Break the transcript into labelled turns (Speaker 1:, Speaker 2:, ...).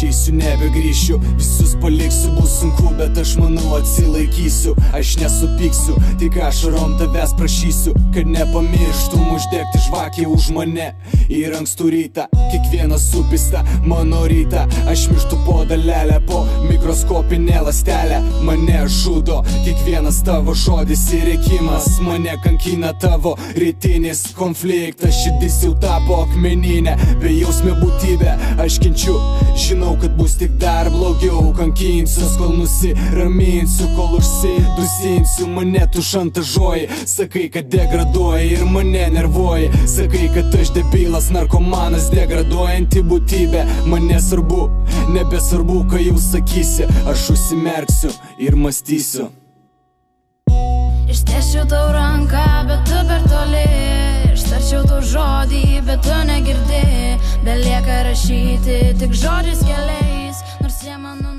Speaker 1: išeisiu, nebegrįšiu, visus paliksiu, bus sunku, bet aš manau atsilaikysiu. Aš nesupyksiu, tik ašarom tavęs prašysiu, kad nepamirštum uždegti žvakę už mane. Ir ankstų rytą, kiekvienas supista mano rytą. Aš mirštu po dalelę, po mikroskopinę ląstelę. Mane žudo kiekvienas tavo žodis ir rėkimas. Mane kankina tavo rytinis konfliktas. Širdis jau tapo akmeninė, bejausmė būtybė. Aš kenčiu, žinau, kad bus tik dar blogiau. Kankinsiuos, kol nusiraminsiu, kol užsidusinsiu. Mane tu šantažuoji, sakai, kad degraduoji ir mane nervuoji. Sakai, kad aš debilas, narkomanas, degraduojanti būtybė. Man nesvarbu, nebesvarbu, ką jau sakysi. Aš užsimerksiu ir mąstysiu.
Speaker 2: Ištiesčiau tau ranką, bet tu per toli. Ištarčiau tau žodį, bet tu negirdi. Belieka rašyti tik žodžiais keliais, nors jie mano